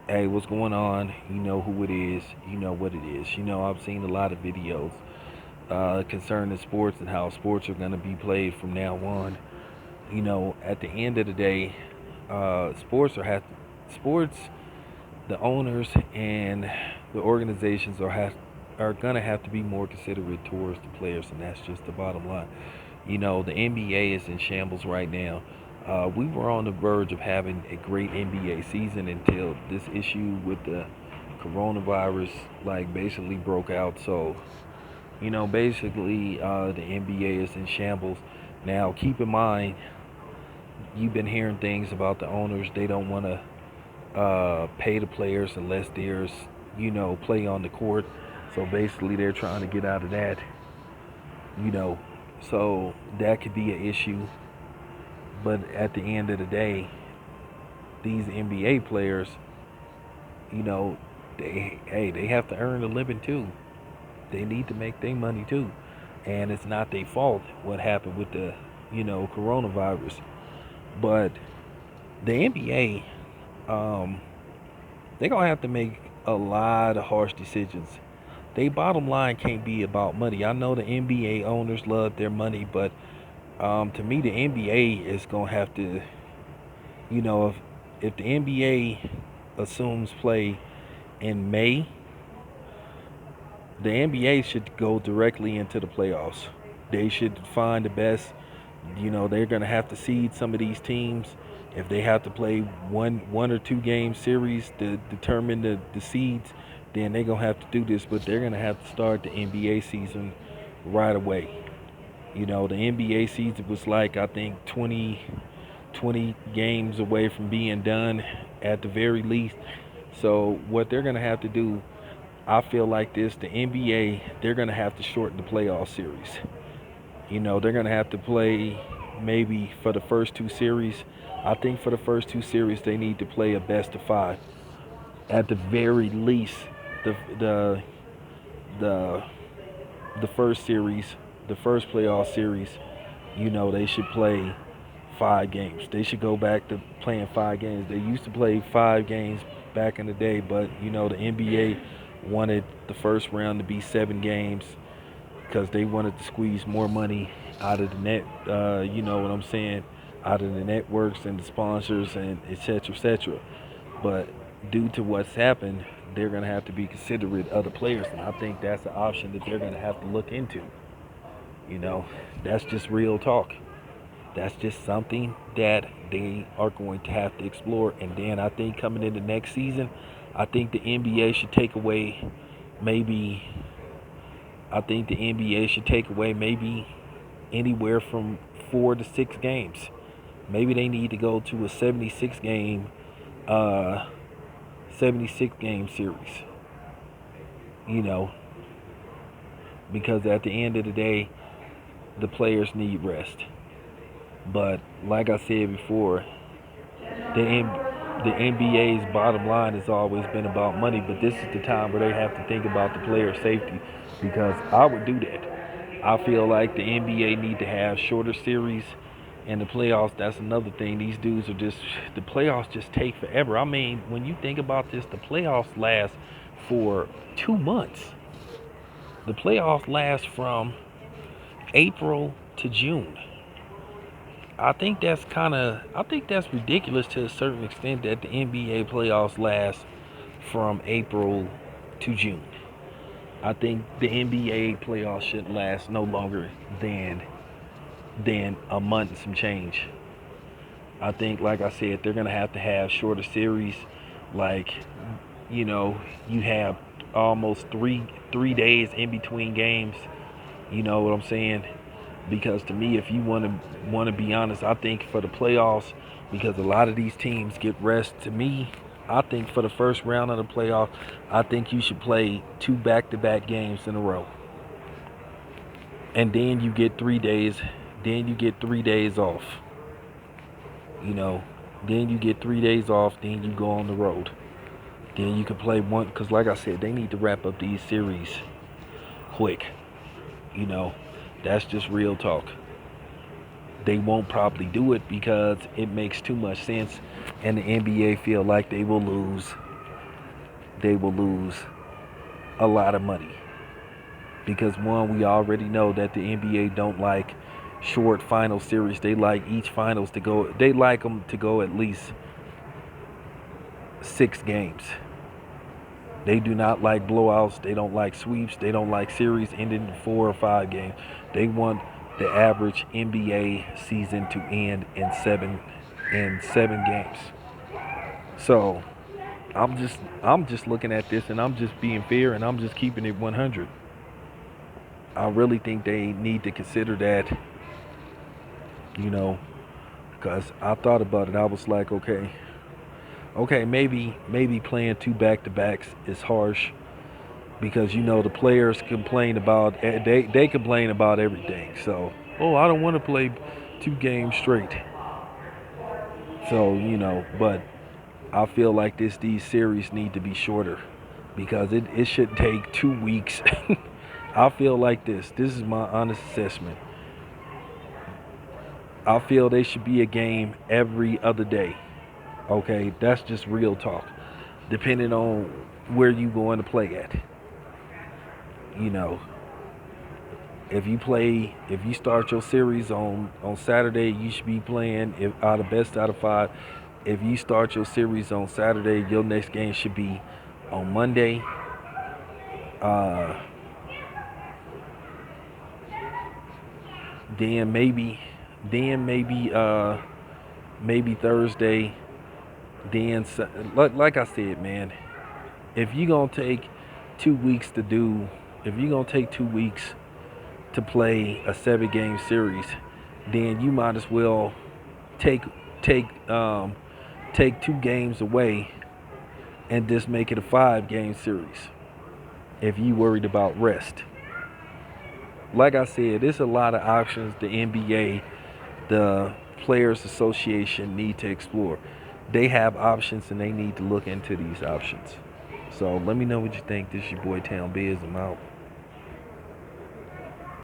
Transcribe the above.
Hey, what's going on? You know who it is. You know what it is. I've seen a lot of videos concerning sports and how sports are going to be played from now on. At the end of the day, sports. The owners and the organizations are going to have to be more considerate towards the players, and that's just the bottom line. The NBA is in shambles right now. We were on the verge of having a great NBA season until this issue with the coronavirus, like, basically broke out. So, basically, the NBA is in shambles. Now, keep in mind, you've been hearing things about the owners. They don't want to pay the players unless there's, play on the court. So basically, they're trying to get out of that, you know. So that could be an issue. But at the end of the day, these NBA players, you know, they have to earn a living too. They need to make their money too, and it's not their fault what happened with the coronavirus. But the NBA, they're gonna have to make a lot of harsh decisions. They bottom line can't be about money. I know the NBA owners love their money, but to me, the NBA is gonna have to, if the NBA assumes play in May, the NBA should go directly into the playoffs. They should find the best. They're gonna have to seed some of these teams. If they have to play one or two game series to determine the seeds, then they're gonna have to do this. But they're gonna have to start the NBA season right away. The NBA season was, like, I think 20 games away from being done at the very least. So what they're gonna have to do, I feel like this: the NBA, they're gonna have to shorten the playoff series. They're gonna have to play maybe for the first two series. I think for the first two series they need to play a best of five at the very least. The the the the first series, the first playoff series, they should play 5 games. They should go back to playing 5 games. They used to play 5 games back in the day, but the NBA wanted the first round to be 7 games because they wanted to squeeze more money out of the net. You know what I'm saying? Out of the networks and the sponsors and et cetera, et cetera. But due to what's happened, they're going to have to be considerate of the players, and I think that's an option that they're going to have to look into. You know, that's just real talk. That's just something that they are going to have to explore. And then I think coming into next season, I think the NBA should take away maybe. I think the NBA should take away maybe anywhere from 4 to 6 games. Maybe they need to go to a uh, 76 game series. You know, because at the end of the day, the players need rest. But like I said before, the the NBA's bottom line has always been about money. But this is the time where they have to think about the player safety, because I would do that. I feel like the NBA need to have shorter series, and the playoffs. That's another thing. These dudes are just the playoffs just take forever. I mean, when you think about this, the playoffs last for 2 months. The playoffs last from April to June. I think that's ridiculous to a certain extent that the NBA playoffs last from April to June. I think the NBA playoffs should last no longer than a month and some change. I think, like I said, they're gonna have to have shorter series. Like, you know, you have almost three days in between games. You know what I'm saying? Because to me, if you want to be honest, I think for the playoffs, because a lot of these teams get rest. To me, I think for the first round of the playoff, I think you should play two back-to-back games in a row, and then you get 3 days. Then you get 3 days off. You know, then you get 3 days off. Then you go on the road. Then you can play one, because like I said, they need to wrap up these series quick. You know, that's just real talk. They won't probably do it because it makes too much sense, and the NBA feel like they will lose. they will lose a lot of money. Because one, we already know that the NBA don't like short final series. They like each finals to go. They like them to go at least 6 games. They do not like blowouts. They don't like sweeps. They don't like series ending in 4 or 5 games. They want the average NBA season to end in 7 games. So I'm just looking at this and I'm just being fair and I'm just keeping it 100. I really think they need to consider that, you know, because I thought about it. I was like, okay, maybe playing 2 back-to-backs is harsh because the players complain about they complain about everything. So, oh, I don't want to play 2 games straight. So, but I feel like these series need to be shorter because it should take 2 weeks. I feel like this is my honest assessment. I feel they should be a game every other day. Okay, that's just real talk. Depending on where you going to play at. You know, if you start your series on Saturday, you should be playing if out of best out of 5. If you start your series on Saturday, your next game should be on Monday. Uh, then maybe, then maybe Thursday. Then, like I said, man, if you gonna take 2 weeks to do, if you're gonna take 2 weeks to play a 7 game series, then you might as well take take um, take 2 games away and just make it a 5 game series. If you worried about rest, like I said, there's a lot of options the NBA, the Players Association need to explore. They have options and they need to look into these options. So let me know what you think. This is your boy Town Biz. I'm out.